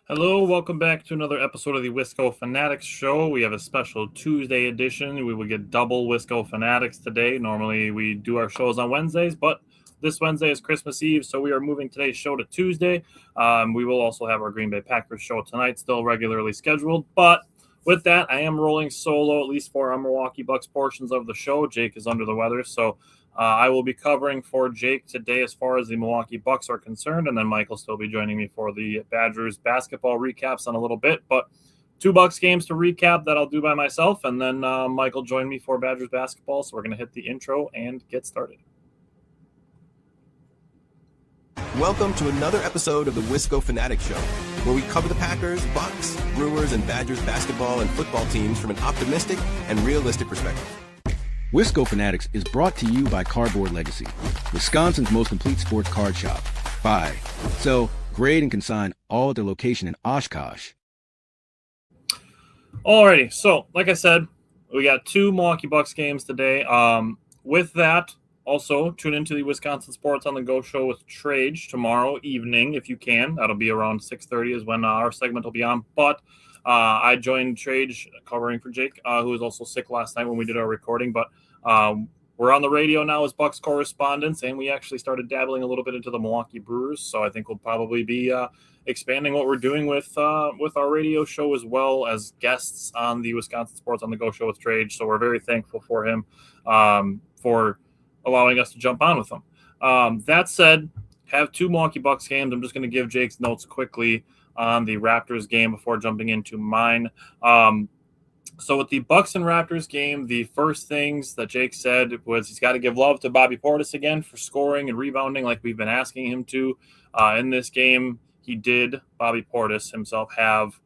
Hello, welcome back to another episode of the Wisco Fanatics Show. We have a special Tuesday edition. We will get double Wisco Fanatics today. Normally we do our shows on Wednesdays, but this Wednesday is Christmas Eve, so we are moving today's show to Tuesday. We will also have our Green Bay Packers show tonight, still regularly scheduled. But with that, I am rolling solo, at least for our Milwaukee Bucks portions of the show. Jake is under the weather, so I will be covering for Jake today as far as the Milwaukee Bucks are concerned, and then Mike will still be joining me for the Badgers basketball recaps in a little bit. But two Bucks games to recap that I'll do by myself, and then Mike will join me for Badgers basketball. So we're going to hit the intro and get started. Welcome to another episode of the Wisco Fanatics Show, where we cover the Packers, Bucks, Brewers, and Badgers basketball and football teams from an optimistic and realistic perspective. Wisco Fanatics is brought to you by Cardboard Legacy, Wisconsin's most complete sports card shop. Buy, sell, grade, and consign all at their location in Oshkosh. Alrighty, so like I said, we got two Milwaukee Bucks games today. With that, also tune into the Wisconsin Sports on the Go show with Trage tomorrow evening if you can. That'll be around 6:30 is when our segment will be on. But I joined Trage covering for Jake, who was also sick last night when we did our recording. But we're on the radio now as Bucks correspondents, and we actually started dabbling a little bit into the Milwaukee Brewers. So I think we'll probably be expanding what we're doing with our radio show as well as guests on the Wisconsin Sports on the Go show with Trage. So we're very thankful for him for allowing us to jump on with him. That said, have two Milwaukee Bucks games. I'm just going to give Jake's notes quickly on the Raptors game before jumping into mine. So with the Bucks and Raptors game, the first things that Jake said was he's got to give love to Bobby Portis again for scoring and rebounding like we've been asking him to. In this game, he did, Bobby Portis himself, have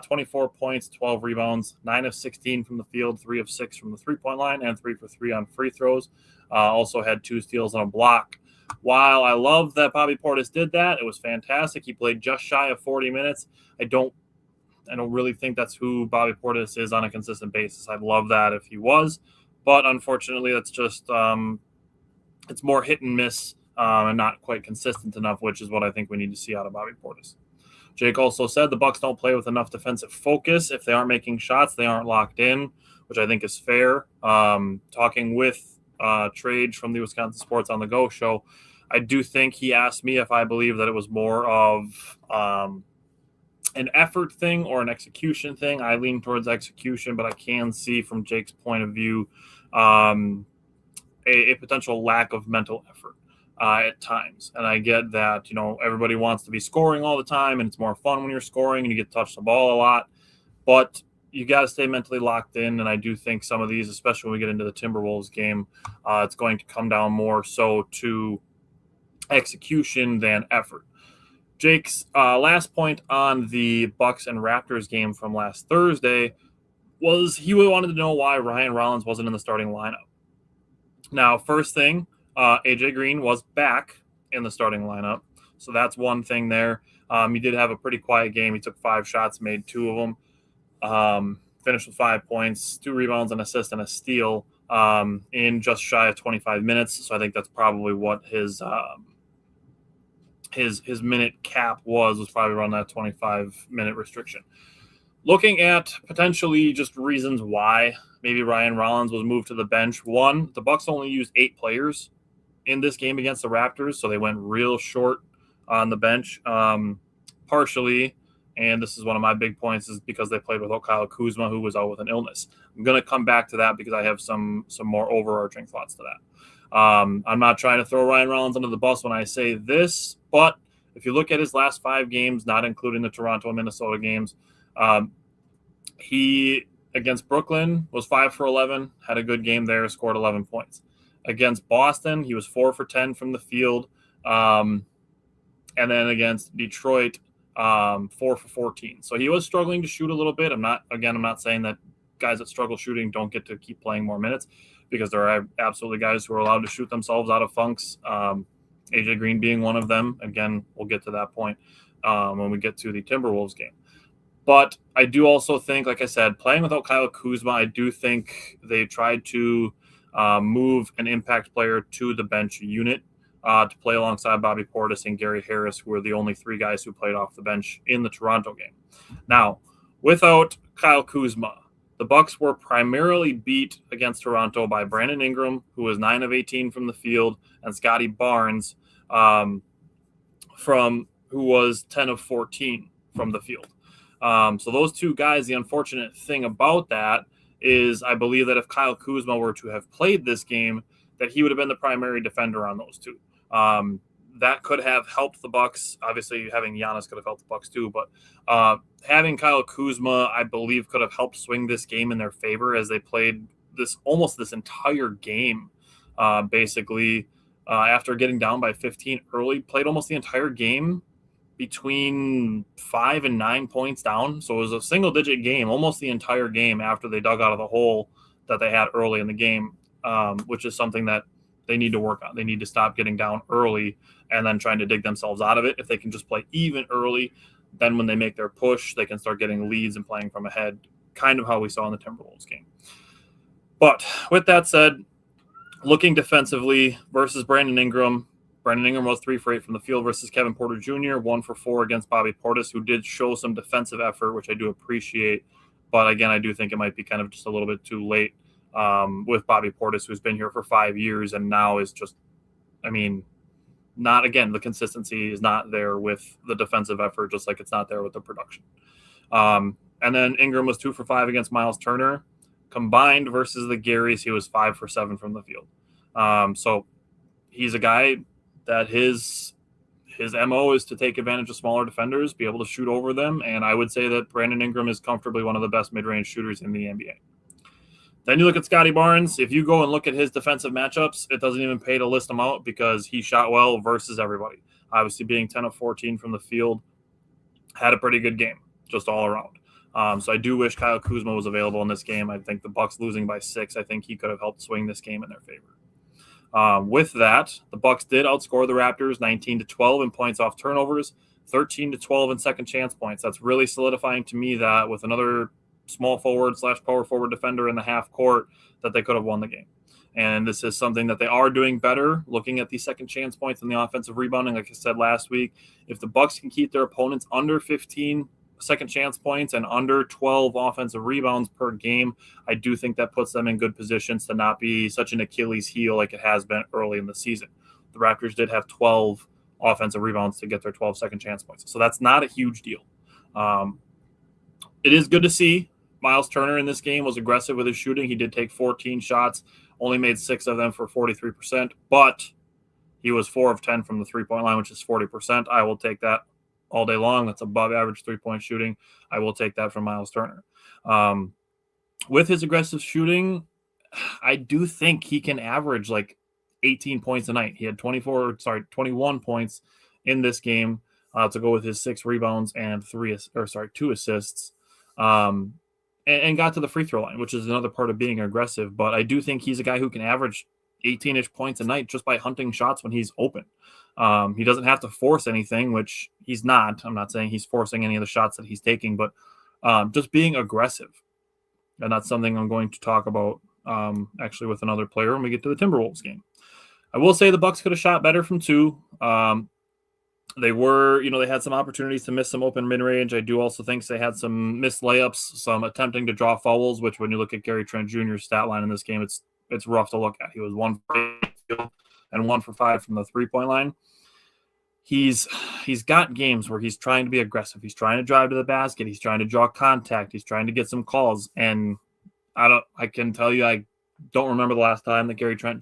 24 points, 12 rebounds, 9 of 16 from the field, 3 of 6 from the three-point line, and 3 for 3 on free throws. Also had 2 steals and a block. While I love that Bobby Portis did that, it was fantastic. He played just shy of 40 minutes. I don't really think that's who Bobby Portis is on a consistent basis. I'd love that if he was, but unfortunately, that's just it's more hit and miss and not quite consistent enough, which is what I think we need to see out of Bobby Portis. Jake also said the Bucks don't play with enough defensive focus. If they aren't making shots, they aren't locked in, which I think is fair. Talking with Trage from the Wisconsin Sports on the Go show, I do think he asked me if I believe that it was more of an effort thing or an execution thing. I lean towards execution, but I can see from Jake's point of view a potential lack of mental effort at times. And I get that, everybody wants to be scoring all the time, and it's more fun when you're scoring and you get to touch the ball a lot. But you got to stay mentally locked in, and I do think some of these, especially when we get into the Timberwolves game, it's going to come down more so to execution than effort. Jake's last point on the Bucks and Raptors game from last Thursday was he wanted to know why Ryan Rollins wasn't in the starting lineup. Now, first thing, AJ Green was back in the starting lineup, so that's one thing there. He did have a pretty quiet game. He took 5 shots, made 2 of them, finished with 5 points, 2 rebounds, an assist, and a steal in just shy of 25 minutes. So I think that's probably what his minute cap was probably around that 25-minute restriction. Looking at potentially just reasons why maybe Ryan Rollins was moved to the bench. One, the Bucks only used 8 players in this game against the Raptors, so they went real short on the bench. Partially, and this is one of my big points, is because they played without Kyle Kuzma, who was out with an illness. I'm going to come back to that because I have some more overarching thoughts to that. I'm not trying to throw Ryan Rollins under the bus when I say this, but if you look at his last 5 games, not including the Toronto and Minnesota games, he, against Brooklyn, was 5 for 11, had a good game there, scored 11 points. Against Boston, he was 4 for 10 from the field. And then against Detroit, 4 for 14. So he was struggling to shoot a little bit. I'm not saying that guys that struggle shooting don't get to keep playing more minutes, because there are absolutely guys who are allowed to shoot themselves out of funks. AJ Green being one of them. Again, we'll get to that point when we get to the Timberwolves game. But I do also think, like I said, playing without Kyle Kuzma, I do think they tried to move an impact player to the bench unit to play alongside Bobby Portis and Gary Harris, who were the only three guys who played off the bench in the Toronto game. Now, without Kyle Kuzma, the Bucks were primarily beat against Toronto by Brandon Ingram, who was 9 of 18 from the field, and Scotty Barnes, who was 10 of 14 from the field. So those two guys, the unfortunate thing about that is I believe that if Kyle Kuzma were to have played this game, that he would have been the primary defender on those two. That could have helped the Bucks. Obviously, having Giannis could have helped the Bucks too, but having Kyle Kuzma, I believe, could have helped swing this game in their favor as they played almost this entire game, basically, after getting down by 15 early, played almost the entire game between 5 and 9 points down. So it was a single-digit game, almost the entire game after they dug out of the hole that they had early in the game, which is something that they need to work on. They need to stop getting down early and then trying to dig themselves out of it. If they can just play even early, then when they make their push, they can start getting leads and playing from ahead, kind of how we saw in the Timberwolves game. But with that said, looking defensively versus Brandon Ingram was 3 for 8 from the field versus Kevin Porter Jr., 1 for 4 against Bobby Portis, who did show some defensive effort, which I do appreciate. But again, I do think it might be kind of just a little bit too late with Bobby Portis, who's been here for 5 years and now is just, the consistency is not there with the defensive effort, just like it's not there with the production. And then Ingram was 2 for 5 against Miles Turner. Combined versus the Garys, he was 5 for 7 from the field. So he's a guy that his MO is to take advantage of smaller defenders, be able to shoot over them, and I would say that Brandon Ingram is comfortably one of the best mid-range shooters in the NBA. Then you look at Scotty Barnes. If you go and look at his defensive matchups, it doesn't even pay to list them out because he shot well versus everybody. Obviously, being 10 of 14 from the field, had a pretty good game, just all around. So I do wish Kyle Kuzma was available in this game. I think the Bucks losing by 6, I think he could have helped swing this game in their favor. With that, the Bucks did outscore the Raptors 19-12 in points off turnovers, 13-12 in second chance points. That's really solidifying to me that with another small forward / power forward defender in the half court, that they could have won the game. And this is something that they are doing better, looking at the second chance points and the offensive rebounding. Like I said last week, if the Bucks can keep their opponents under 15 second chance points and under 12 offensive rebounds per game, I do think that puts them in good positions to not be such an Achilles heel like it has been early in the season. The Raptors did have 12 offensive rebounds to get their 12 second chance points. So that's not a huge deal. It is good to see Miles Turner in this game was aggressive with his shooting. He did take 14 shots, only made 6 of them for 43%, but he was 4 of 10 from the three-point line, which is 40%. I will take that all day long. That's above average three-point shooting. I will take that from Miles Turner. With his aggressive shooting, I do think he can average like 18 points a night. He had 21 points in this game to go with his 6 rebounds and 2 assists. And got to the free throw line, which is another part of being aggressive. But I do think he's a guy who can average 18-ish points a night just by hunting shots when he's open. He doesn't have to force anything, which he's not. I'm not saying he's forcing any of the shots that he's taking, but just being aggressive. And that's something I'm going to talk about actually with another player when we get to the Timberwolves game. I will say the Bucks could have shot better from 2. They had some opportunities to miss some open mid-range. I do also think they had some missed layups, some attempting to draw fouls, which when you look at Gary Trent Jr.'s stat line in this game, it's rough to look at. He was 1 for 8 and 1 for 5 from the three-point line. He's got games where he's trying to be aggressive. He's trying to drive to the basket. He's trying to draw contact. He's trying to get some calls. And I can tell you, I don't remember the last time that Gary Trent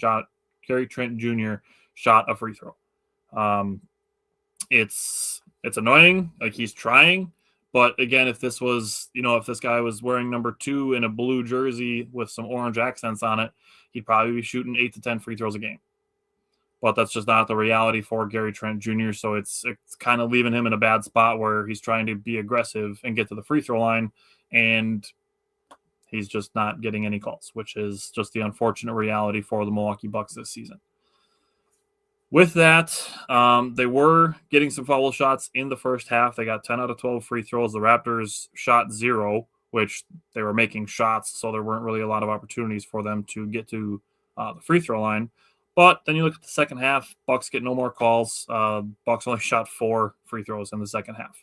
Jr. shot a free throw. It's annoying. Like, he's trying, but again, if this guy was wearing number 2 in a blue jersey with some orange accents on it, he'd probably be shooting 8 to 10 free throws a game. But that's just not the reality for Gary Trent Jr. So it's kind of leaving him in a bad spot where he's trying to be aggressive and get to the free throw line, and he's just not getting any calls, which is just the unfortunate reality for the Milwaukee Bucks this season. With that, they were getting some foul shots in the first half. They got 10 out of 12 free throws. The Raptors shot 0, which they were making shots, so there weren't really a lot of opportunities for them to get to the free throw line. But then you look at the second half, Bucks get no more calls. Bucks only shot 4 free throws in the second half.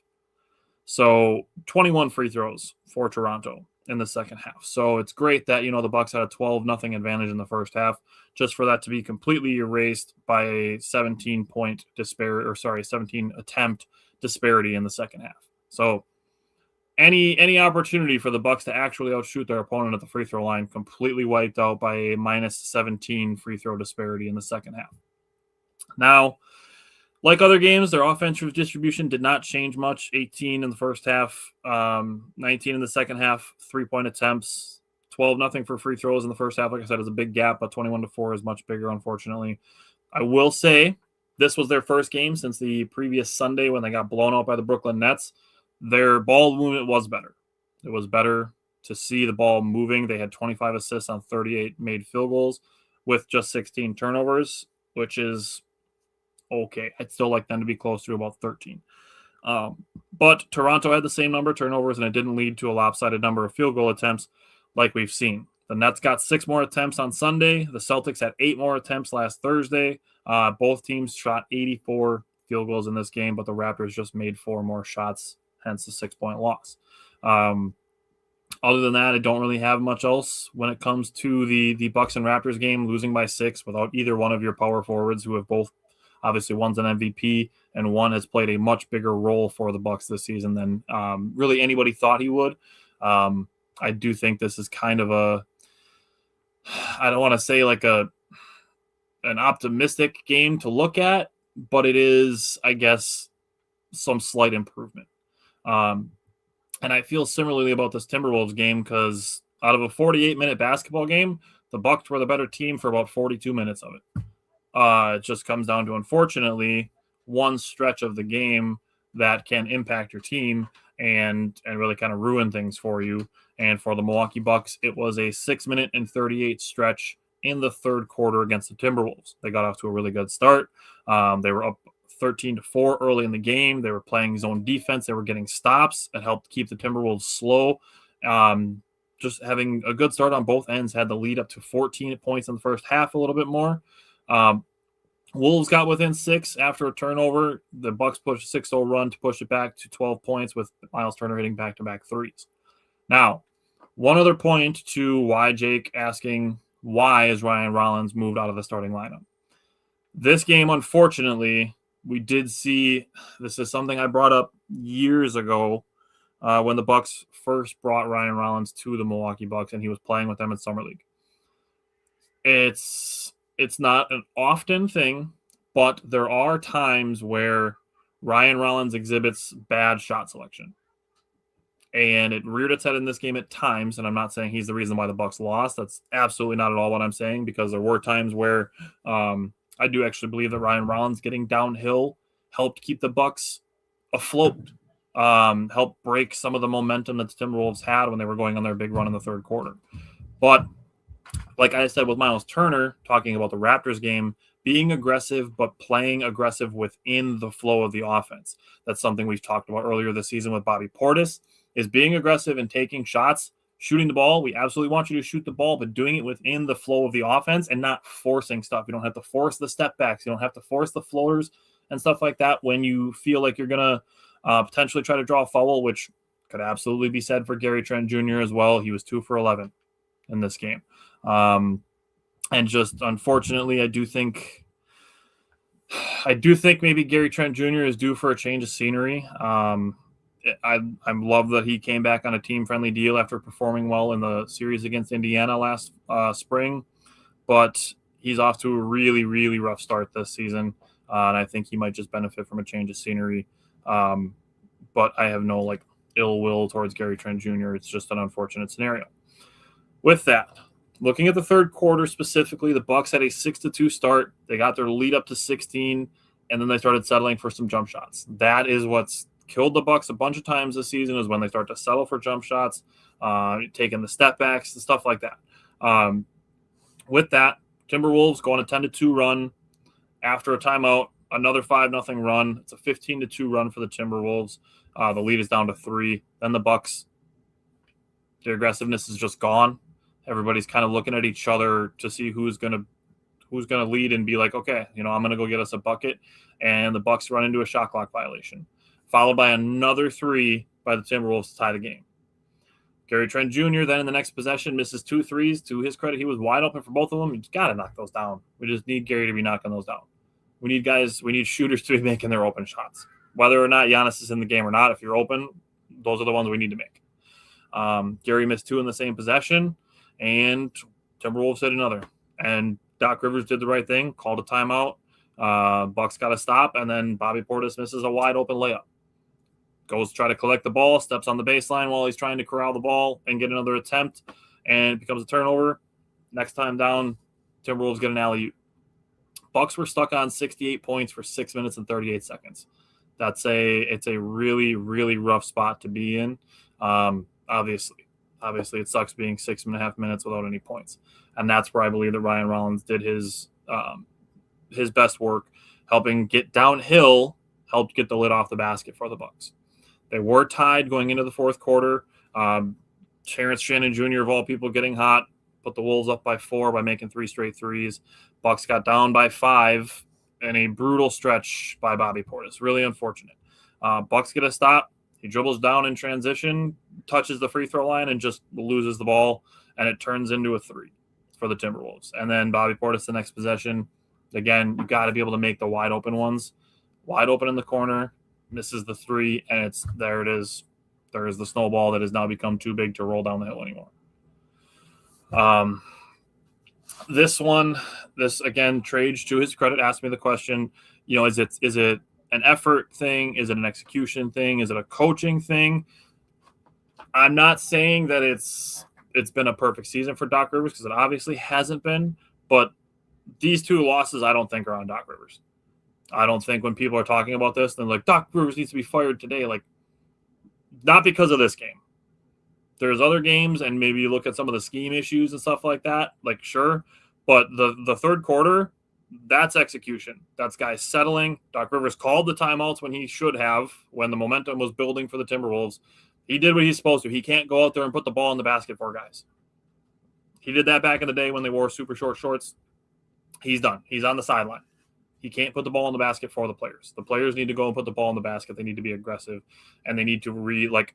So 21 free throws for Toronto in the second half. So it's great that, the Bucks had a 12-0 advantage in the first half, just for that to be completely erased by a 17 attempt disparity in the second half. So any opportunity for the Bucks to actually outshoot their opponent at the free throw line completely wiped out by a minus 17 free throw disparity in the second half. Now, like other games, their offensive distribution did not change much. 18 in the first half, 19 in the second half, 3-point attempts, 12-0 for free throws in the first half. Like I said, is a big gap, but 21-4 is much bigger, unfortunately. I will say this was their first game since the previous Sunday when they got blown out by the Brooklyn Nets. Their ball movement was better. It was better to see the ball moving. They had 25 assists on 38 made field goals with just 16 turnovers, which is okay. I'd still like them to be close to about 13. But Toronto had the same number of turnovers, and it didn't lead to a lopsided number of field goal attempts like we've seen. The Nets got 6 more attempts on Sunday. The Celtics had 8 more attempts last Thursday. Both teams shot 84 field goals in this game, but the Raptors just made 4 more shots, hence the 6-point loss. Other than that, I don't really have much else when it comes to the Bucks and Raptors game, losing by 6 without either one of your power forwards, who have both, obviously one's an MVP and one has played a much bigger role for the Bucks this season than really anybody thought he would. I do think this is kind of I don't want to say like an optimistic game to look at, but it is, I guess, some slight improvement. And I feel similarly about this Timberwolves game because out of a 48-minute basketball game, the Bucks were the better team for about 42 minutes of it. It just comes down to, unfortunately, one stretch of the game that can impact your team and really kind of ruin things for you. And for the Milwaukee Bucks, it was a 6-minute and 38 stretch in the third quarter against the Timberwolves. They got off to a really good start. They were up 13-4 early in the game. They were playing zone defense. They were getting stops that helped keep the Timberwolves slow. Just having a good start on both ends, had the lead up to 14 points in the first half, a little bit more. Wolves got within 6 after a turnover. The Bucks pushed a 6-0 run to push it back to 12 points with Miles Turner hitting back-to-back threes. Now, one other point to why Jake asking why is Ryan Rollins moved out of the starting lineup. This game, unfortunately, we did see, this is something I brought up years ago when the Bucks first brought Ryan Rollins to the Milwaukee Bucks and he was playing with them in Summer League. It's not an often thing, but there are times where Ryan Rollins exhibits bad shot selection. And it reared its head in this game at times, and I'm not saying he's the reason why the Bucks lost. That's absolutely not at all what I'm saying, because there were times where I do actually believe that Ryan Rollins getting downhill helped keep the Bucks afloat, helped break some of the momentum that the Timberwolves had when they were going on their big run in the third quarter. But like I said with Miles Turner, talking about the Raptors game, being aggressive but playing aggressive within the flow of the offense. That's something we've talked about earlier this season with Bobby Portis, is being aggressive and taking shots, shooting the ball. We absolutely want you to shoot the ball, but doing it within the flow of the offense and not forcing stuff. You don't have to force the step backs. You don't have to force the floaters and stuff like that when you feel like you're going to potentially try to draw a foul, which could absolutely be said for Gary Trent Jr. as well. He was 2 for 11 in this game. And just unfortunately, I do think maybe Gary Trent Jr. is due for a change of scenery. I love that he came back on a team-friendly deal after performing well in the series against Indiana last spring, but he's off to a really, really rough start this season, and I think he might just benefit from a change of scenery. But I have no ill will towards Gary Trent Jr. It's just an unfortunate scenario. With that, looking at the third quarter specifically, the Bucks had a 6-2 start. They got their lead up to 16, and then they started settling for some jump shots. That is what's killed the Bucks a bunch of times this season, is when they start to settle for jump shots, taking the step backs and stuff like that. With that, Timberwolves go on a 10-2 run after a timeout, another 5-0 run. It's a 15-2 run for the Timberwolves. The lead is down to 3. Then the Bucks, their aggressiveness is just gone. Everybody's kind of looking at each other to see who's going Who's going to lead and be like, okay, I'm going to go get us a bucket, and the Bucks run into a shot clock violation, followed by another 3 by the Timberwolves to tie the game. Gary Trent Jr. then in the next possession misses 2 threes. To his credit, he was wide open for both of them. You just got to knock those down. We just need Gary to be knocking those down. We need shooters to be making their open shots. Whether or not Giannis is in the game or not, if you're open, those are the ones we need to make. Gary missed 2 in the same possession, and Timberwolves hit another. And Doc Rivers did the right thing, called a timeout. Bucks got to stop, and then Bobby Portis misses a wide open layup. Goes to try to collect the ball, steps on the baseline while he's trying to corral the ball and get another attempt, and it becomes a turnover. Next time down, Timberwolves get an alley-oop. Bucks were stuck on 68 points for 6 minutes and 38 seconds. It's a really, really rough spot to be in. Obviously, it sucks being 6.5 minutes without any points, and that's where I believe that Ryan Rollins did his best work, helping get downhill, helped get the lid off the basket for the Bucks. They were tied going into the fourth quarter. Terrence Shannon Jr., of all people, getting hot, put the Wolves up by 4 by making 3 straight threes. Bucks got down by 5 in a brutal stretch by Bobby Portis. Really unfortunate. Bucks get a stop. He dribbles down in transition, touches the free throw line, and just loses the ball, and it turns into a 3 for the Timberwolves. And then Bobby Portis the next possession. Again, you got to be able to make the wide open ones. Wide open in the corner, misses the 3, and there it is. There is the snowball that has now become too big to roll down the hill anymore. This again, Trage, to his credit, asked me the question, is it an effort thing? Is it an execution thing? Is it a coaching thing? I'm not saying that it's been a perfect season for Doc Rivers, because it obviously hasn't been, but these 2 losses I don't think are on Doc Rivers. I don't think when people are talking about this, they're like, Doc Rivers needs to be fired today. Like, not because of this game. There's other games, and maybe you look at some of the scheme issues and stuff like that. Like, sure. But the third quarter, that's execution. That's guys settling. Doc Rivers called the timeouts when he should have, when the momentum was building for the Timberwolves. He did what he's supposed to. He can't go out there and put the ball in the basket for guys. He did that back in the day when they wore super short shorts. He's done. He's on the sideline. He can't put the ball in the basket for the players. The players need to go and put the ball in the basket. They need to be aggressive, and they need to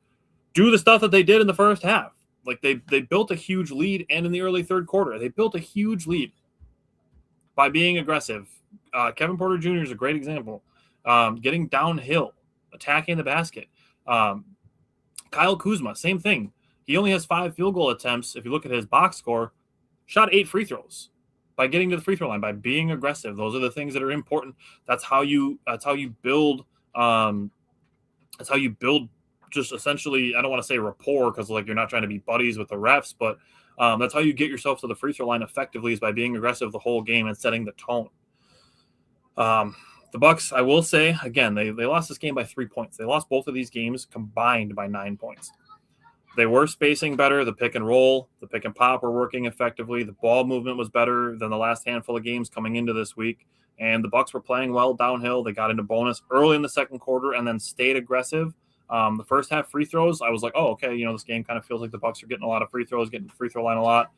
do the stuff that they did in the first half. Like, they built a huge lead, and in the early third quarter, they built a huge lead by being aggressive. Kevin Porter Jr. is a great example. Getting downhill, attacking the basket. Kyle Kuzma, same thing. He only has 5 field goal attempts. If you look at his box score, shot 8 free throws. By getting to the free throw line, by being aggressive. Those are the things that are important. That's how you build just essentially, I don't want to say rapport, because like you're not trying to be buddies with the refs, but that's how you get yourself to the free throw line effectively, is by being aggressive the whole game and setting the tone. The Bucks, I will say, again, they lost this game by 3 points. They lost both of these games combined by 9 points. They were spacing better. The pick and roll, the pick and pop were working effectively. The ball movement was better than the last handful of games coming into this week. And the Bucks were playing well downhill. They got into bonus early in the second quarter and then stayed aggressive. The first half free throws, I was like, oh, okay, this game kind of feels like the Bucks are getting a lot of free throws, getting the free throw line a lot.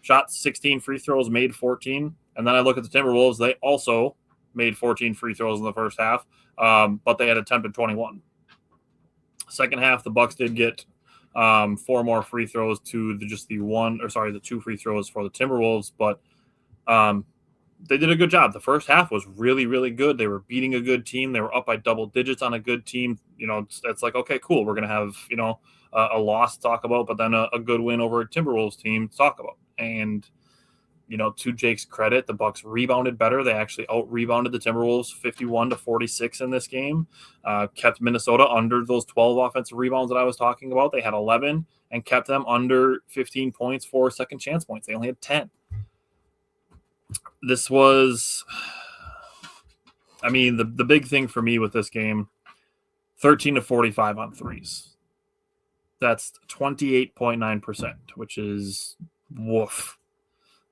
Shot 16 free throws, made 14. And then I look at the Timberwolves. They also made 14 free throws in the first half, but they had attempted 21. Second half, the Bucks did get 4 more free throws to the 2 free throws for the Timberwolves, but they did a good job. The first half was really, really good. They were beating a good team. They were up by double digits on a good team. It's like, okay, cool. We're going to have, a loss to talk about, but then a good win over a Timberwolves team to talk about. And, to Jake's credit, the Bucks rebounded better. They actually out-rebounded the Timberwolves 51-46 in this game. Kept Minnesota under those 12 offensive rebounds that I was talking about. They had 11 and kept them under 15 points for second chance points. They only had 10. This was, the big thing for me with this game, 13-45 on threes. That's 28.9%, which is woof.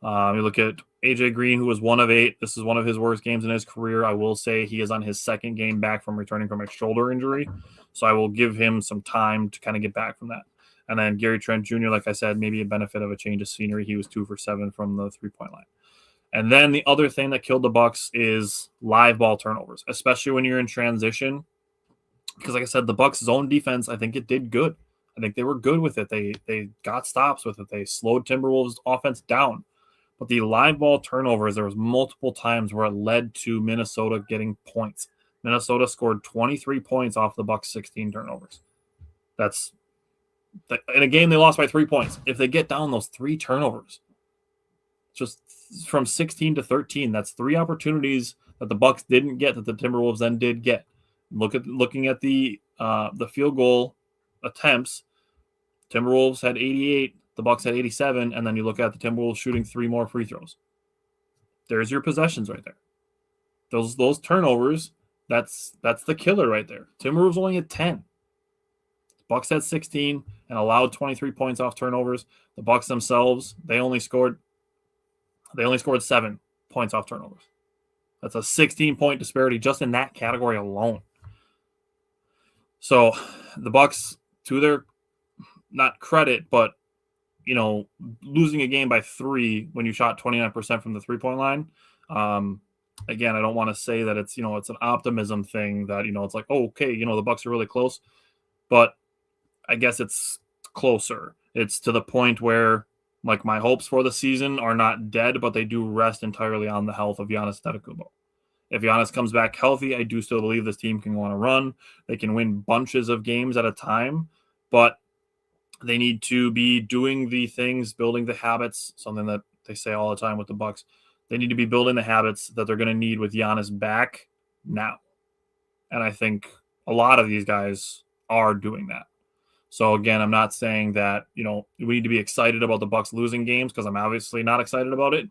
You look at AJ Green, who was 1 of 8. This is one of his worst games in his career. I will say he is on his second game back from returning from a shoulder injury. So I will give him some time to kind of get back from that. And then Gary Trent Jr., like I said, maybe a benefit of a change of scenery. He was 2 for 7 from the 3-point line. And then the other thing that killed the Bucks is live ball turnovers, especially when you're in transition. Because like I said, the Bucks' zone defense, I think it did good. I think they were good with it. They got stops with it. They slowed Timberwolves' offense down. But the live ball turnovers, there was multiple times where it led to Minnesota getting points. Minnesota scored 23 points off the Bucks' 16 turnovers. That's in a game they lost by 3 points. If they get down those 3 turnovers, just from 16 to 13, that's 3 opportunities that the Bucks didn't get that the Timberwolves then did get. Looking at the field goal attempts, Timberwolves had 88, the Bucks had 87, and then you look at the Timberwolves shooting 3 more free throws. There's your possessions right there. Those turnovers, that's the killer right there. Timberwolves only had 10. The Bucks had 16 and allowed 23 points off turnovers. The Bucks themselves, they only scored 7 points off turnovers. That's a 16-point disparity just in that category alone. So the Bucks, to their not credit, but losing a game by 3 when you shot 29% from the 3-point line. Again, I don't want to say that it's it's an optimism thing that it's like, oh, okay, the Bucks are really close, but I guess it's closer. It's to the point where like my hopes for the season are not dead, but they do rest entirely on the health of Giannis Antetokounmpo. If Giannis comes back healthy, I do still believe this team can go on a run. They can win bunches of games at a time, but they need to be doing the things, building the habits, something that they say all the time with the Bucks. They need to be building the habits that they're going to need with Giannis back now. And I think a lot of these guys are doing that. So again, I'm not saying that, we need to be excited about the Bucks losing games because I'm obviously not excited about it,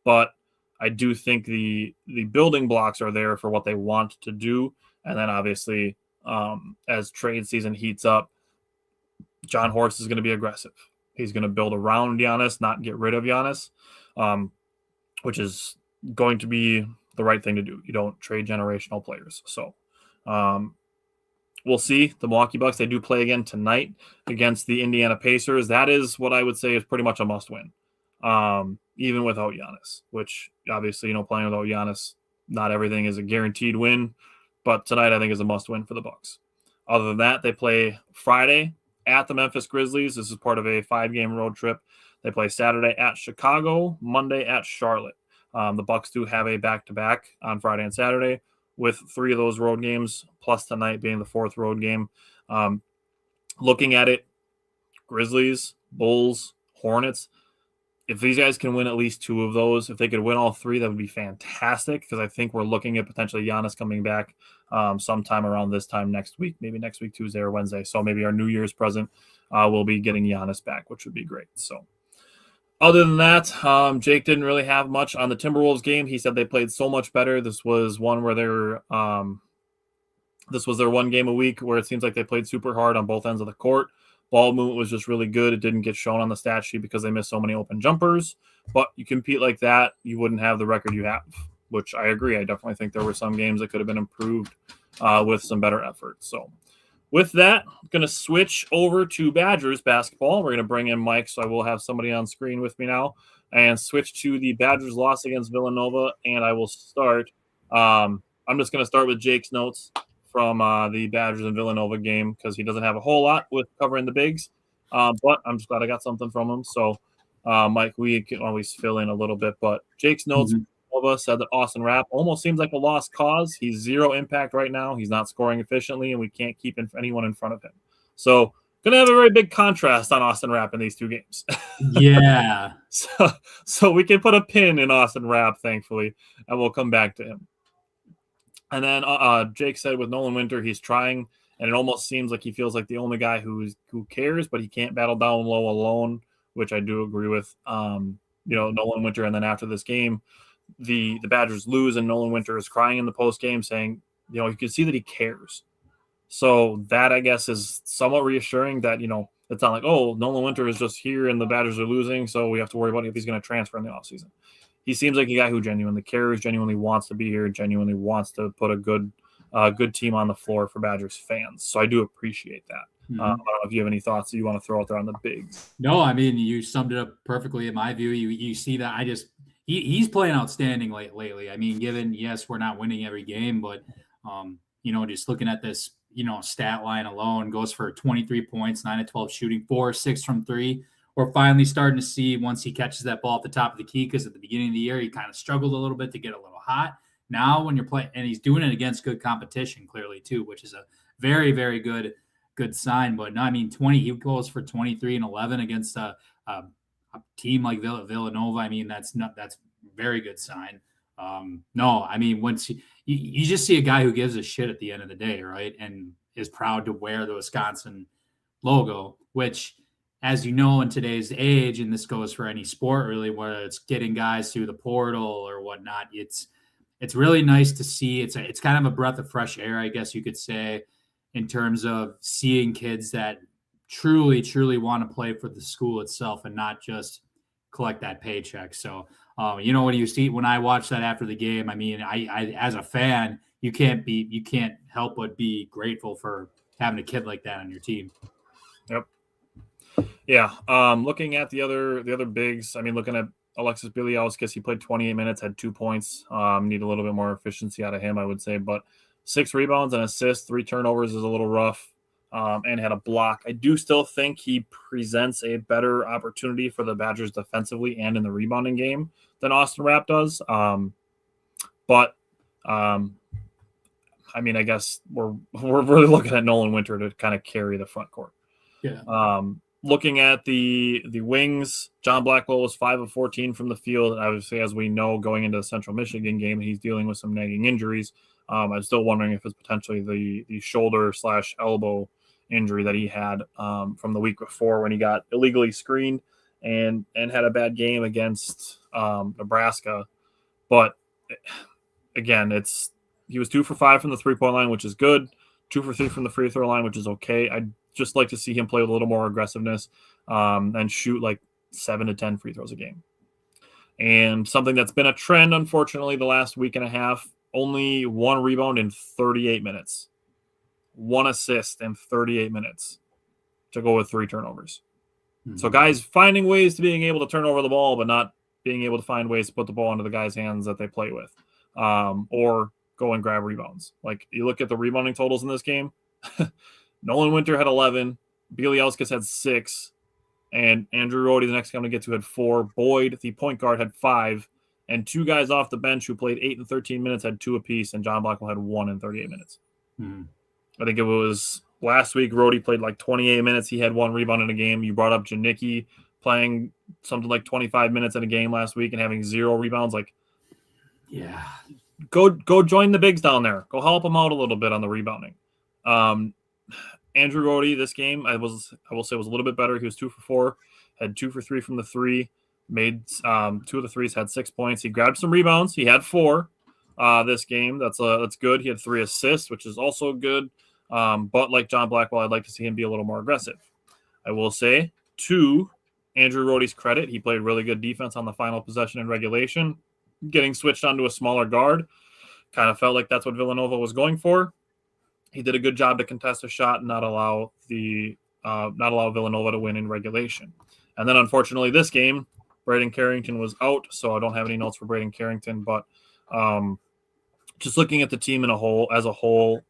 but I do think the building blocks are there for what they want to do. And then obviously, as trade season heats up, John Horst is going to be aggressive. He's going to build around Giannis, not get rid of Giannis, which is going to be the right thing to do. You don't trade generational players. So we'll see. The Milwaukee Bucks, they do play again tonight against the Indiana Pacers. That is what I would say is pretty much a must-win. Even without Giannis, which obviously, playing without Giannis, not everything is a guaranteed win, but tonight I think is a must-win for the Bucks. Other than that, they play Friday at the Memphis Grizzlies. This is part of a 5-game road trip. They play Saturday at Chicago, Monday at Charlotte. The Bucks do have a back-to-back on Friday and Saturday with 3 of those road games, plus tonight being the 4th road game. Looking at it, Grizzlies, Bulls, Hornets, if these guys can win at least 2 of those, if they could win all 3, that would be fantastic because I think we're looking at potentially Giannis coming back sometime around this time next week, maybe next week, Tuesday or Wednesday. So maybe our New Year's present will be getting Giannis back, which would be great. So other than that, Jake didn't really have much on the Timberwolves game. He said they played so much better. This was one where this was their 1 game a week where it seems like they played super hard on both ends of the court. Ball movement was just really good. It didn't get shown on the stat sheet because they missed so many open jumpers. But you compete like that, you wouldn't have the record you have, which I agree. I definitely think there were some games that could have been improved with some better effort. So with that, I'm going to switch over to Badgers basketball. We're going to bring in Mike, so I will have somebody on screen with me now, and switch to the Badgers loss against Villanova. And I will start. I'm just going to start with Jake's notes from the Badgers and Villanova game because he doesn't have a whole lot with covering the bigs, but I'm just glad I got something from him. So, Mike, we can always fill in a little bit, but Jake's notes said that Austin Rapp almost seems like a lost cause. He's 0 impact right now. He's not scoring efficiently, and we can't keep anyone in front of him. So, going to have a very big contrast on Austin Rapp in these 2 games. Yeah. So we can put a pin in Austin Rapp, thankfully, and we'll come back to him. And then Jake said with Nolan Winter, he's trying, and it almost seems like he feels like the only guy who cares, but he can't battle down low alone, which I do agree with. Nolan Winter, and then after this game, the Badgers lose, and Nolan Winter is crying in the post game, saying, you can see that he cares. So that I guess is somewhat reassuring that it's not like, oh, Nolan Winter is just here and the Badgers are losing, so we have to worry about if he's going to transfer in the offseason. He seems like a guy who genuinely cares, genuinely wants to be here, genuinely wants to put a good team on the floor for Badgers fans. So I do appreciate that. I don't know if you have any thoughts that you want to throw out there on the bigs. No, I mean, you summed it up perfectly in my view. You see that he's playing outstanding lately. I mean, given, yes, we're not winning every game, but just looking at this, stat line alone, goes for 23 points, 9 of 12 shooting, 4 6 from 3. We're finally starting to see once he catches that ball at the top of the key, because at the beginning of the year he kind of struggled a little bit to get a little hot. Now when you're playing, and he's doing it against good competition clearly too, which is a very, very good sign. But no, I mean, he goes for 23 and 11 against a team like Villanova. I mean, that's very good sign. No, I mean, once you just see a guy who gives a shit at the end of the day, right? And is proud to wear the Wisconsin logo, which, as you know, in today's age, and this goes for any sport really, whether it's getting guys through the portal or whatnot, it's really nice to see. It's kind of a breath of fresh air, I guess you could say, in terms of seeing kids that truly, truly want to play for the school itself and not just collect that paycheck. So, when I watch that after the game, I mean, I as a fan, you can't help but be grateful for having a kid like that on your team. Yep. Yeah. Looking at the other bigs, I mean, looking at Alexis Biliauskas, he played 28 minutes, had 2 points. Need a little bit more efficiency out of him, I would say, but 6 rebounds and assists, 3 turnovers is a little rough, and had a block. I do still think he presents a better opportunity for the Badgers defensively and in the rebounding game than Austin Rapp does. I mean, I guess we're really looking at Nolan Winter to kind of carry the front court. Yeah. Looking at the wings, John Blackwell was 5 of 14 from the field. Obviously, as we know, going into the Central Michigan game, he's dealing with some nagging injuries. I'm still wondering if it's potentially the shoulder/elbow injury that he had from the week before when he got illegally screened and had a bad game against Nebraska. But again, he was 2 for 5 from the 3-point line, which is good. 2 for 3 from the free throw line, which is okay. I'd just like to see him play with a little more aggressiveness and shoot like 7 to 10 free throws a game. And something that's been a trend, unfortunately, the last week and a half, only 1 rebound in 38 minutes. 1 assist in 38 minutes to go with 3 turnovers. Mm-hmm. So guys finding ways to being able to turn over the ball, but not being able to find ways to put the ball into the guys' hands that they play with, or go and grab rebounds. Like, you look at the rebounding totals in this game, Nolan Winter had 11, Biliauskas had 6, and Andrew Rohde, the next guy I'm going to get to, had 4. Boyd, the point guard, had 5, and 2 guys off the bench who played 8 and 13 minutes had 2 apiece, and John Blackwell had 1 in 38 minutes. Mm-hmm. I think it was last week, Rohde played like 28 minutes. He had 1 rebound in a game. You brought up Janicki playing something like 25 minutes in a game last week and having 0 rebounds. Like, yeah, go join the bigs down there. Go help them out a little bit on the rebounding. Andrew Rohde, this game, I will say, was a little bit better. He was 2 for 4, had 2 for 3 from the 3, made 2 of the 3s, had 6 points. He grabbed some rebounds. He had 4 this game. That's good. He had 3 assists, which is also good. But like John Blackwell, I'd like to see him be a little more aggressive. I will say, to Andrew Rohde's credit, he played really good defense on the final possession in regulation, getting switched onto a smaller guard. Kind of felt like that's what Villanova was going for. He did a good job to contest a shot and not allow Villanova to win in regulation. And then, unfortunately, this game, Braden Carrington was out, so I don't have any notes for Braden Carrington. But just looking at the team as a whole,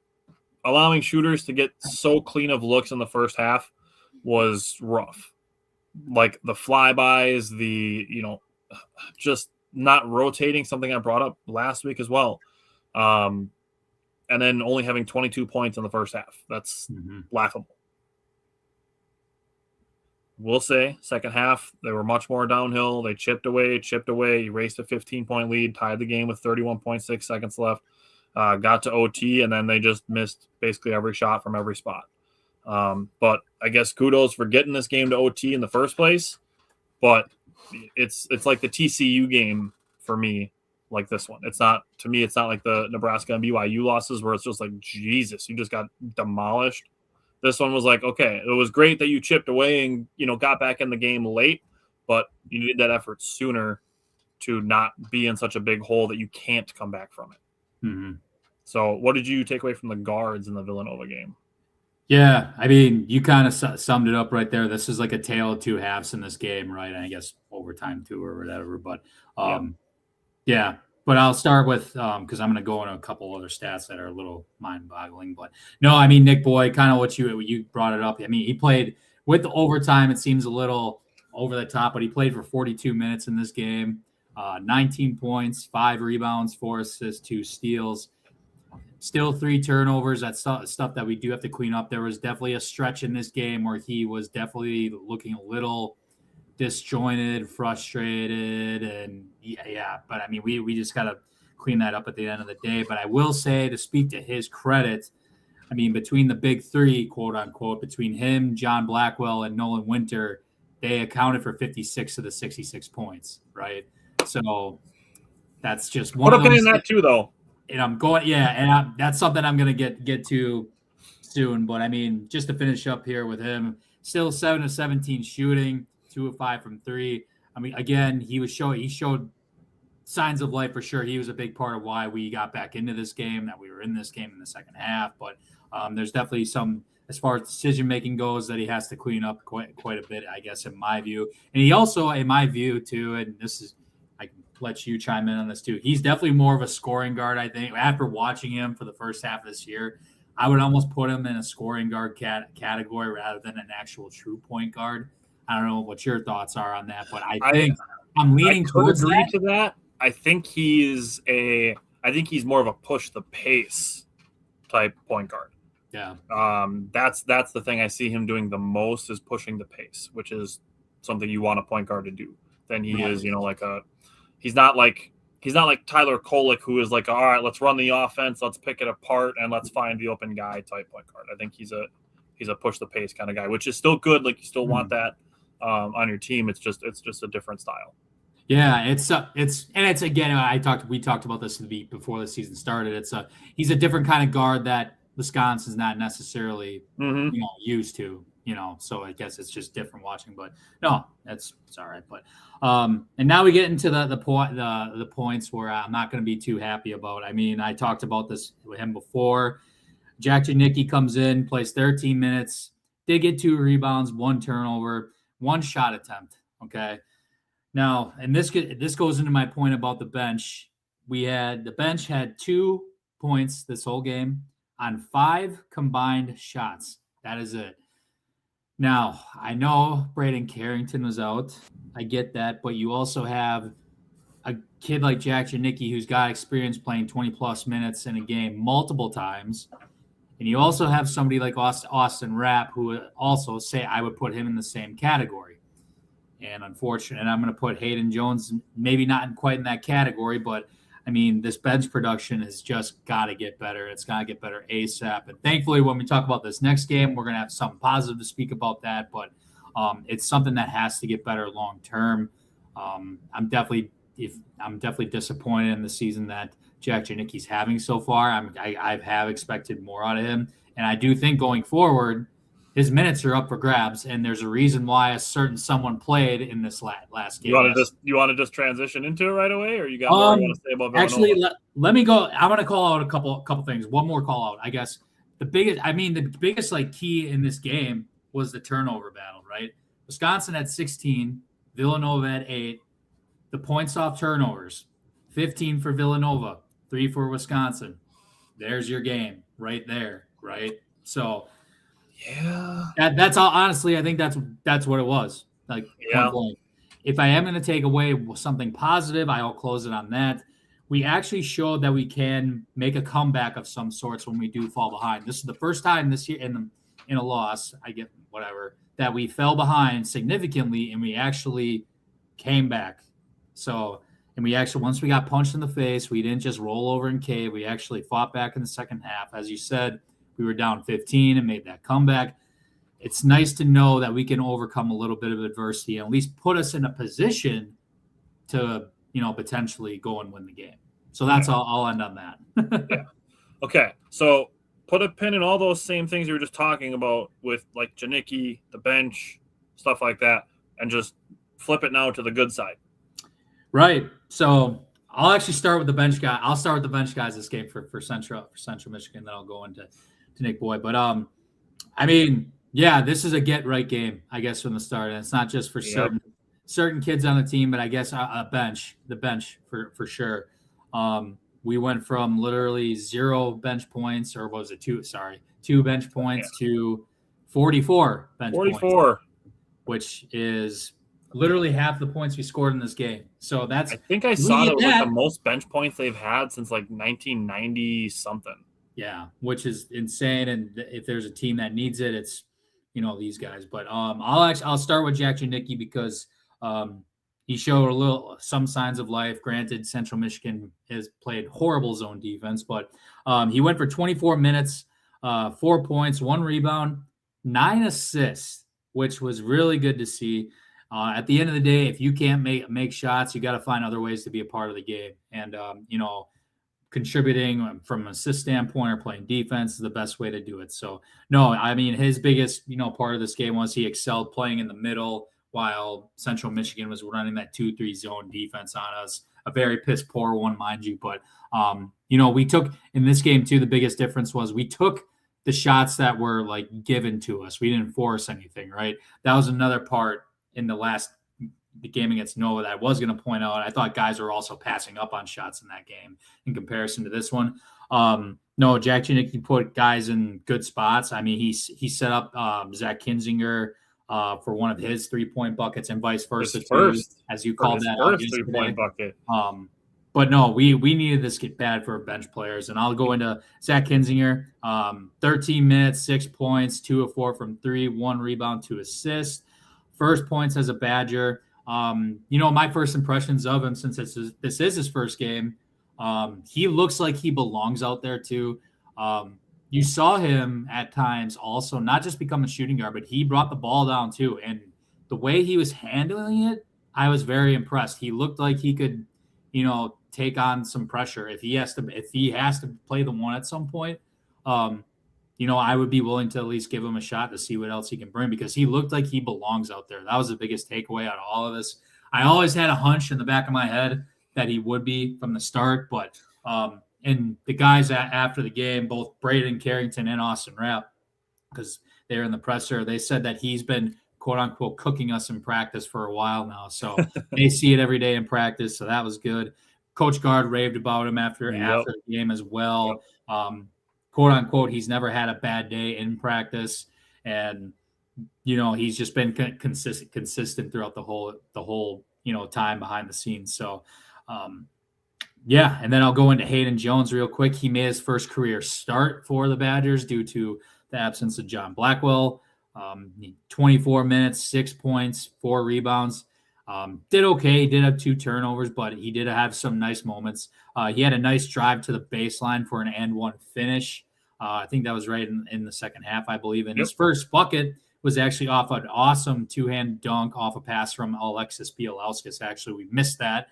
allowing shooters to get so clean of looks in the first half was rough. Like the flybys, just not rotating, something I brought up last week as well. And then only having 22 points in the first half. That's laughable. We'll say second half, they were much more downhill. They chipped away, erased a 15-point lead, tied the game with 31.6 seconds left, got to OT, and then they just missed basically every shot from every spot. But I guess kudos for getting this game to OT in the first place. But it's like the TCU game for me. Like this one, it's not like the Nebraska and BYU losses where it's just like, Jesus, you just got demolished. This one was like, okay, it was great that you chipped away and got back in the game late, but you needed that effort sooner to not be in such a big hole that you can't come back from it. Mm-hmm. So what did you take away from the guards in the Villanova game? Yeah, I mean, you kind of summed it up right there. This is like a tale of 2 halves in this game, right? And I guess overtime too or whatever. But Yeah, but I'll start with because I'm going to go into a couple other stats that are a little mind-boggling. But no, I mean Nick Boyd, kind of what you brought it up. I mean, he played with the overtime. It seems a little over the top, but he played for 42 minutes in this game. 19 points, 5 rebounds, 4 assists, 2 steals. Still 3 turnovers. That's stuff that we do have to clean up. There was definitely a stretch in this game where he was definitely looking a little disjointed, frustrated, and yeah. But I mean, we just got to clean that up at the end of the day. But I will say, to speak to his credit, I mean, between the big three, quote unquote, between him, John Blackwell, and Nolan Winter, they accounted for 56 of the 66 points, right? So that's just one of those. In that too, though. And I'm going, that's something I'm going to get to soon. But I mean, just to finish up here with him, still 7 of 17 shooting, 2 of 5 from 3. I mean, again, he showed signs of life for sure. He was a big part of why we got back into this game, that we were in this game in the second half. But there's definitely some, as far as decision making goes, that he has to clean up quite a bit, I guess, in my view. And he also, in my view, too, and this is, I can let you chime in on this too, he's definitely more of a scoring guard, I think. After watching him for the first half of this year, I would almost put him in a scoring guard category rather than an actual true point guard. I don't know what your thoughts are on that, but I think I'm leaning towards that. I think he's more of a push the pace type point guard. Yeah. That's the thing I see him doing the most, is pushing the pace, which is something you want a point guard to do. Then he is, he's not like Tyler Kolek, who is like, all right, let's run the offense, let's pick it apart, and let's find the open guy type point guard. I think he's a push the pace kind of guy, which is still good. Like, you still want that on your team. It's just a different style. Yeah, it's again, we talked about this before the season started. He's a different kind of guard that Wisconsin's not necessarily used to. So I guess it's just different watching. But no, it's all right. But and now we get into the points where I'm not going to be too happy about. I mean, I talked about this with him before. Jack Janicki comes in, plays 13 minutes, did get 2 rebounds, 1 turnover, 1 shot attempt. Okay. Now, and this goes into my point about the bench. The bench had 2 points this whole game on 5 combined shots. That is it. Now, I know Braden Carrington was out. I get that, but you also have a kid like Jack Janicki who's got experience playing 20-plus minutes in a game multiple times. And you also have somebody like Austin Rapp, who would also say I would put him in the same category. And unfortunately, I'm going to put Hayden Jones maybe not quite in that category, but I mean, this bench production has just got to get better. It's got to get better ASAP. And thankfully, when we talk about this next game, we're going to have something positive to speak about that. But it's something that has to get better long term. I'm definitely disappointed in the season that Jack Janicki's having so far. I have expected more out of him, and I do think going forward, his minutes are up for grabs, and there's a reason why a certain someone played in this last game. You want to just transition into it right away, or you got more you want to say about Villanova? Actually, let me go. I'm going to call out a couple things. One more call out, I guess. The biggest like key in this game was the turnover battle, right? Wisconsin had 16, Villanova had 8. The points off turnovers, 15 for Villanova, 3 for Wisconsin. There's your game right there, right? So. Yeah, that's all. Honestly, I think that's what it was. Like, point blank. If I am going to take away something positive, I'll close it on that. We actually showed that we can make a comeback of some sorts when we do fall behind. This is the first time this year in a loss, I get whatever, that we fell behind significantly and we actually came back. So, and we actually, once we got punched in the face, we didn't just roll over and cave. We actually fought back in the second half. As you said, we were down 15 and made that comeback. It's nice to know that we can overcome a little bit of adversity and at least put us in a position to, potentially go and win the game. So that's all. I'll end on that. Yeah. Okay. So put a pin in all those same things you were just talking about with like Janicki, the bench, stuff like that, and just flip it now to the good side. Right. So I'll actually start with the bench guy. I'll start with the bench guys this game for Central Michigan. Then I'll go into Nick Boyd. But I mean, yeah, this is a get right game, I guess, from the start. And it's not just for certain kids on the team, but I guess the bench for sure. We went from literally 0 bench points, or what was it, 2 bench points to 44 bench points, 44. which is literally half the points we scored in this game. So that's, I think I saw that was like the most bench points they've had since like 1990 something. Yeah, which is insane. And if there's a team that needs it, it's, these guys. But I'll start with Jack Janicki because he showed some signs of life. Granted, Central Michigan has played horrible zone defense, but he went for 24 minutes, 4 points, 1 rebound, 9 assists, which was really good to see. At the end of the day, if you can't make shots, you got to find other ways to be a part of the game. And contributing from an assist standpoint or playing defense is the best way to do it. So no, I mean, his biggest, part of this game was he excelled playing in the middle while Central Michigan was running that 2-3 zone defense on us. A very piss poor one, mind you. But, we took in this game too, the biggest difference was we took the shots that were like given to us. We didn't force anything, right? That was another part in the game against Nova that I was going to point out. I thought guys were also passing up on shots in that game in comparison to this one. No, Jack Janicki put guys in good spots. I mean, he set up Zach Kinzinger for one of his 3-point buckets and vice versa, as you called that. First 3-point bucket. But no, we needed this get bad for bench players. And I'll go into Zach Kinzinger, 13 minutes, 6 points, 2 of 4 from 3, 1 rebound, 2 assists. First points as a Badger. My first impressions of him, since this is his first game, he looks like he belongs out there too. You saw him at times also not just become a shooting guard, but he brought the ball down too. And the way he was handling it, I was very impressed. He looked like he could, take on some pressure if he has to play the one at some point. I would be willing to at least give him a shot to see what else he can bring because he looked like he belongs out there. That was the biggest takeaway out of all of this. I always had a hunch in the back of my head that he would be from the start, but and the guys after the game, both Braden Carrington and Austin Rapp, because they're in the presser, they said that he's been quote unquote cooking us in practice for a while now. So they see it every day in practice. So that was good. Coach Guard raved about him after the game as well. Quote unquote, he's never had a bad day in practice. And, he's just been consistent throughout the whole, time behind the scenes. So, and then I'll go into Hayden Jones real quick. He made his first career start for the Badgers due to the absence of John Blackwell. 24 minutes, 6 points, 4 rebounds. Did okay. He did have 2 turnovers, but he did have some nice moments. He had a nice drive to the baseline for an and one finish. I think that was right in the second half, I believe. And his first bucket was actually off an awesome 2-hand dunk off a pass from Alexis Bielauskas. Actually, we missed that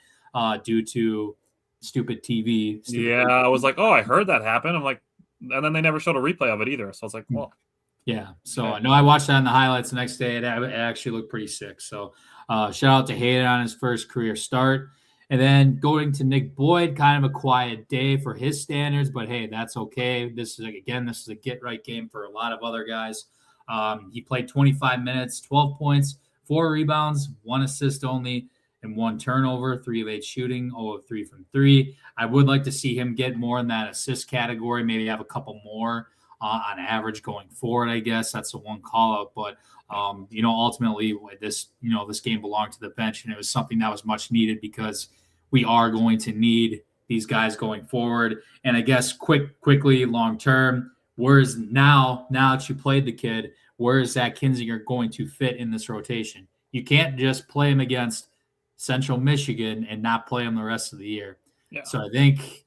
due to stupid TV. I was like, oh, I heard that happen. I'm like, and then they never showed a replay of it either. So I was like, well. Yeah. So, no, I watched that in the highlights the next day. It actually looked pretty sick. So, shout out to Hayden on his first career start. And then going to Nick Boyd, kind of a quiet day for his standards, but hey, that's okay. This is a get-right game for a lot of other guys. He played 25 minutes, 12 points, 4 rebounds, 1 assist only, and 1 turnover, 3 of 8 shooting, 0 of 3 from 3. I would like to see him get more in that assist category, maybe have a couple more on average going forward, I guess. That's the one call-out, but ultimately this game belonged to the bench, and it was something that was much needed because we are going to need these guys going forward. And I guess quickly, long-term, where's now that you played the kid, where is Zach Kinzinger going to fit in this rotation? You can't just play him against Central Michigan and not play him the rest of the year. Yeah. So I think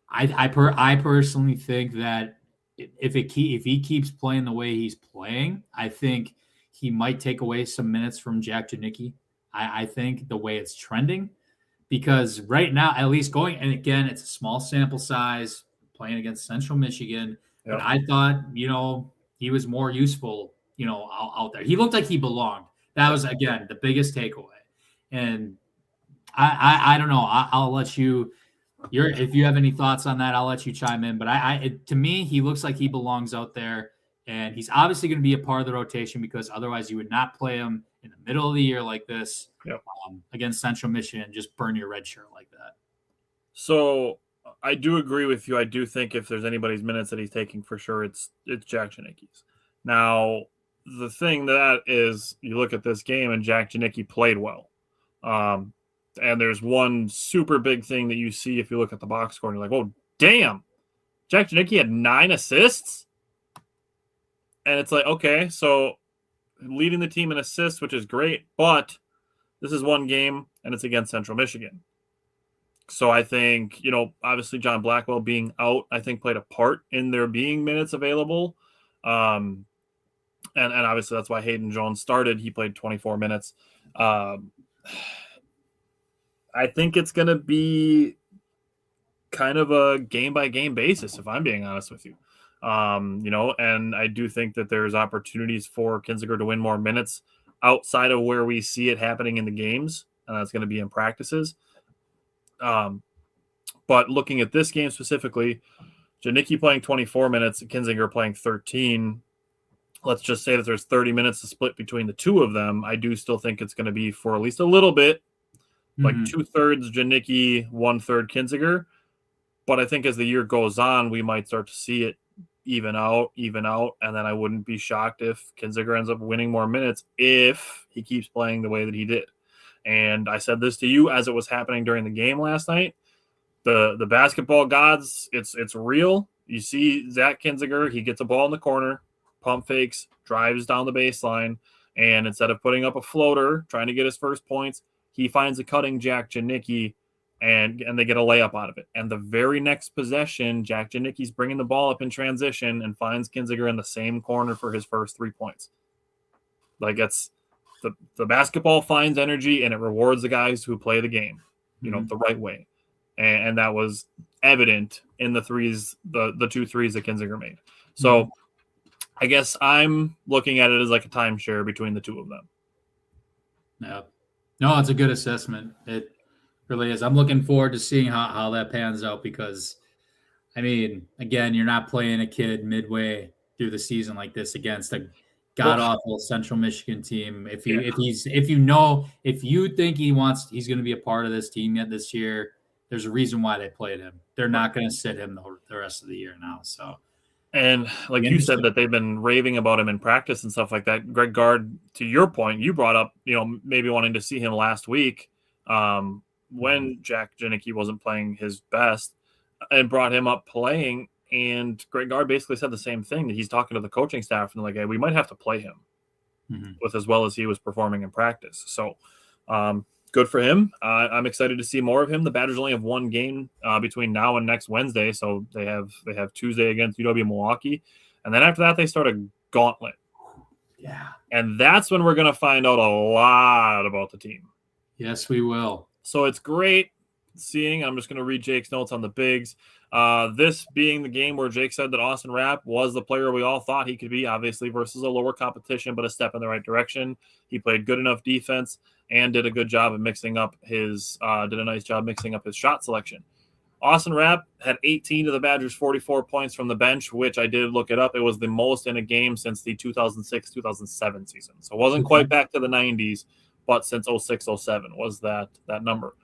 I personally think that if he keeps playing the way he's playing, I think he might take away some minutes from Jack Janicki. I think the way it's trending, because right now, at least going, and again, it's a small sample size playing against Central Michigan, but I thought, he was more useful, out there. He looked like he belonged. That was, again, the biggest takeaway. And I don't know. I'll let you. If you have any thoughts on that, I'll let you chime in. But to me, he looks like he belongs out there, And he's obviously going to be a part of the rotation because otherwise you would not play him in the middle of the year like this against Central Michigan, just burn your red shirt like that. So I do agree with you. I do think if there's anybody's minutes that he's taking for sure, it's Jack Janicki's. Now, the thing that is, you look at this game and Jack Janicki played well. And there's one super big thing that you see if you look at the box score and you're like, oh, damn, Jack Janicki had 9 assists? And it's like, okay, so leading the team in assists, which is great, but this is one game and it's against Central Michigan. So I think, obviously John Blackwell being out, I think played a part in there being minutes available. And obviously that's why Hayden Jones started. He played 24 minutes. I think it's going to be kind of a game-by-game basis, if I'm being honest with you. And I do think that there's opportunities for Kinziger to win more minutes outside of where we see it happening in the games, and that's going to be in practices. But looking at this game specifically, Janicki playing 24 minutes, Kinziger playing 13. Let's just say that there's 30 minutes to split between the two of them. I do still think it's going to be for at least a little bit, like 2/3 Janicki, 1/3 Kinziger. But I think as the year goes on, we might start to see it even out. And then I wouldn't be shocked if Kinziger ends up winning more minutes if he keeps playing the way that he did. And I said this to you as it was happening during the game last night. The basketball gods, it's real. You see Zach Kinziger, he gets a ball in the corner, pump fakes, drives down the baseline, and instead of putting up a floater, trying to get his first points, he finds a cutting Jack Janicki, and they get a layup out of it. And the very next possession, Jack Janicki's bringing the ball up in transition and finds Kinziger in the same corner for his first 3 points. Like, it's the basketball finds energy, and it rewards the guys who play the game, the right way. And that was evident in the threes, the 2 threes that Kinziger made. So I guess I'm looking at it as like a timeshare between the two of them. Yeah. No, it's a good assessment. It really is. I'm looking forward to seeing how that pans out because, again, you're not playing a kid midway through the season like this against a god-awful Central Michigan team. If you think he's going to be a part of this team yet this year, there's a reason why they played him. They're not going to sit him the rest of the year now. So. And like you said that they've been raving about him in practice and stuff like that. Greg Gard, to your point, you brought up, maybe wanting to see him last week when Jack Janicki wasn't playing his best and brought him up playing. And Greg Gard basically said the same thing, that he's talking to the coaching staff and like, hey, we might have to play him with as well as he was performing in practice. So good for him. I'm excited to see more of him. The Badgers only have one game between now and next Wednesday, so they have Tuesday against UW-Milwaukee, and then after that they start a gauntlet. Yeah, and that's when we're going to find out a lot about the team. Yes, we will. So it's great seeing. I'm just going to read Jake's notes on the bigs. This being the game where Jake said that Austin Rapp was the player we all thought he could be, obviously versus a lower competition, but a step in the right direction. He played good enough defense and did a good job of mixing up his shot selection. Austin Rapp had 18 of the Badgers' 44 points from the bench, which I did look it up. It was the most in a game since the 2006-2007 season. So it wasn't quite back to the 90s, but since 06-07 was that number.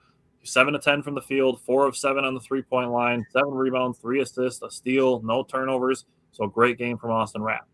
7 of 10 from the field, 4 of 7 on the 3-point line, 7 rebounds, 3 assists, a steal, no turnovers. So great game from Austin Rapp.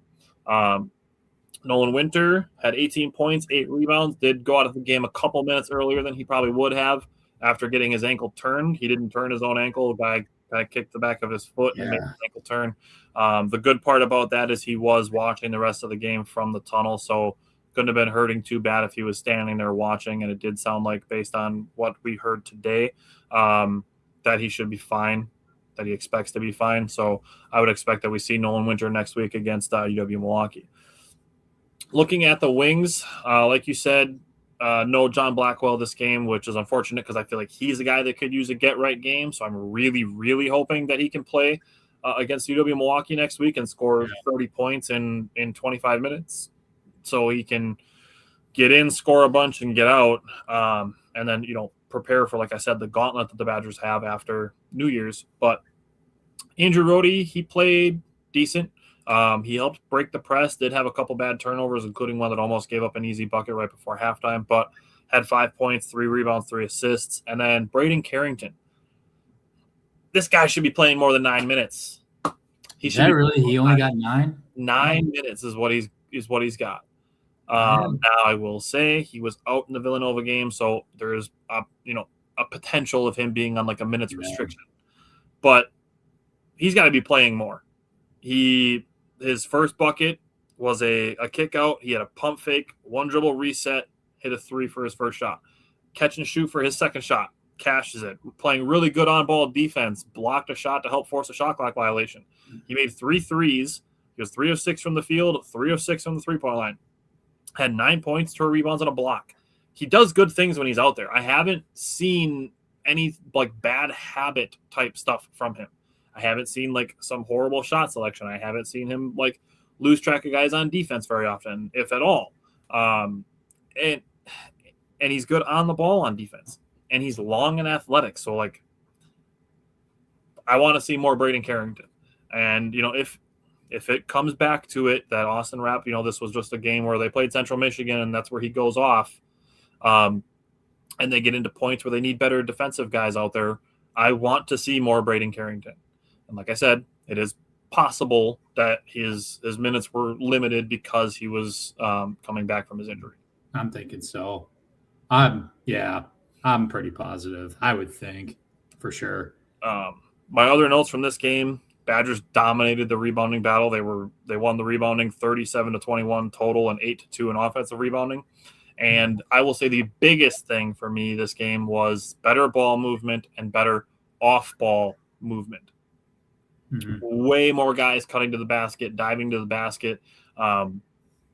Nolan Winter had 18 points, 8 rebounds, did go out of the game a couple minutes earlier than he probably would have after getting his ankle turned. He didn't turn his own ankle. The guy kind of kicked the back of his foot and made his ankle turn. The good part about that is he was watching the rest of the game from the tunnel, so couldn't have been hurting too bad if he was standing there watching, and it did sound like, based on what we heard today, that he should be fine, that he expects to be fine. So I would expect that we see Nolan Winter next week against UW-Milwaukee. Looking at the wings, like you said, no John Blackwell this game, which is unfortunate because I feel like he's a guy that could use a get-right game. So I'm really, really hoping that he can play against UW-Milwaukee next week and score 30 points in 25 minutes so he can get in, score a bunch, and get out. And then, prepare for, like I said, the gauntlet that the Badgers have after New Year's. But Andrew Rohde, he played decent. He helped break the press, did have a couple bad turnovers, including one that almost gave up an easy bucket right before halftime, but had 5 points, 3 rebounds, 3 assists. And then Braden Carrington. This guy should be playing more than 9 minutes. He only got 9? 9 minutes is what he's got. Now I will say he was out in the Villanova game, so there's a potential of him being on like a minutes restriction. But he's got to be playing more. His first bucket was a kick out. He had a pump fake, 1 dribble reset, hit a 3 for his first shot. Catch and shoot for his second shot. Cashes it. Playing really good on-ball defense. Blocked a shot to help force a shot clock violation. He made 3 threes. He was 3 of 6 from the field, 3 of 6 from the three-point line. Had 9 points, 2 rebounds, and a block. He does good things when he's out there. I haven't seen any like bad habit type stuff from him. I haven't seen like some horrible shot selection. I haven't seen him like lose track of guys on defense very often, if at all. And he's good on the ball on defense. And he's long and athletic. So, like, I want to see more Braden Carrington. And, if it comes back to it that Austin Rapp, this was just a game where they played Central Michigan and that's where he goes off, and they get into points where they need better defensive guys out there, I want to see more Braden Carrington. And like I said, it is possible that his minutes were limited because he was coming back from his injury. I'm thinking so. I'm pretty positive. I would think for sure. My other notes from this game, Badgers dominated the rebounding battle. They won the rebounding 37-21 total and 8-2 in offensive rebounding. And I will say the biggest thing for me this game was better ball movement and better off-ball movement. Mm-hmm. Way more guys cutting to the basket, diving to the basket.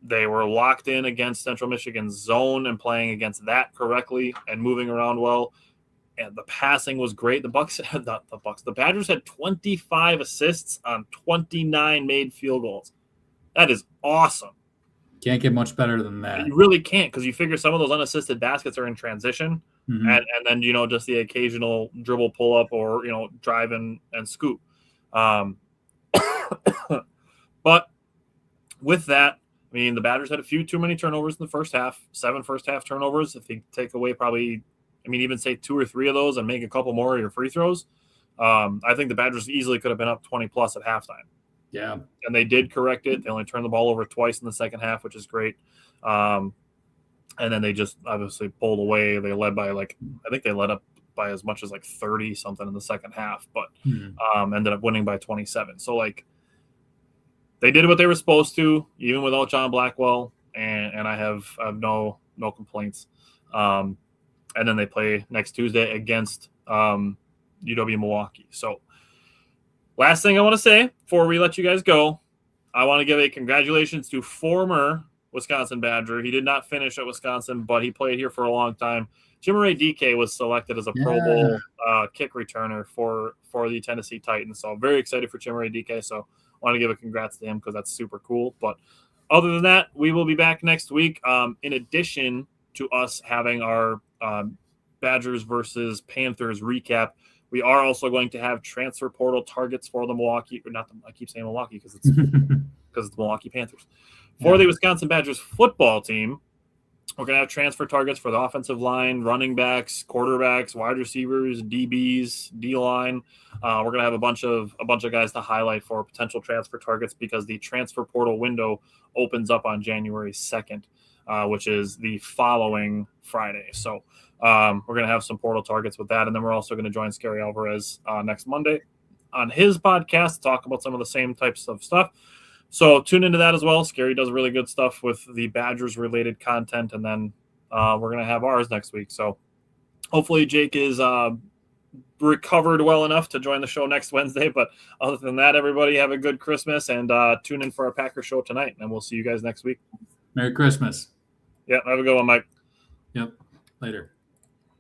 They were locked in against Central Michigan's zone and playing against that correctly and moving around well. And the passing was great. The Badgers had 25 assists on 29 made field goals. That is awesome. Can't get much better than that. You really can't, because you figure some of those unassisted baskets are in transition, mm-hmm. and then just the occasional dribble pull up or drive and scoop. But with that, I mean, the Badgers had a few too many turnovers in the first half. 7 first half turnovers. If you take away probably, even say 2 or 3 of those and make a couple more of your free throws, I think the Badgers easily could have been up 20 plus at halftime. Yeah. And they did correct it. They only turned the ball over twice in the second half, which is great. And then they just obviously pulled away. They led by I think they led up by as much as 30 something in the second half, but ended up winning by 27. So they did what they were supposed to, even without John Blackwell, and I have no complaints. And then they play next Tuesday against UW Milwaukee. So last thing I want to say before we let you guys go, I want to give a congratulations to former Wisconsin Badger. He did not finish at Wisconsin, but he played here for a long time. Chimere Dike was selected as a Pro Bowl kick returner for the Tennessee Titans. So I'm very excited for Chimere Dike. So I want to give a congrats to him because that's super cool. But other than that, we will be back next week. In addition to us having our Badgers versus Panthers recap, we are also going to have transfer portal targets for the Milwaukee, or not the, I keep saying Milwaukee because it's the Milwaukee Panthers. For the Wisconsin Badgers football team, we're going to have transfer targets for the offensive line, running backs, quarterbacks, wide receivers, DBs, D-line. We're going to have a bunch of guys to highlight for potential transfer targets because the transfer portal window opens up on January 2nd, which is the following Friday. So we're going to have some portal targets with that. And then we're also going to join Scary Alvarez next Monday on his podcast to talk about some of the same types of stuff. So tune into that as well. Scary does really good stuff with the Badgers-related content, and then we're going to have ours next week. So hopefully Jake is recovered well enough to join the show next Wednesday. But other than that, everybody have a good Christmas, and tune in for our Packer show tonight, and we'll see you guys next week. Merry Christmas. Yeah, have a good one, Mike. Yep, later.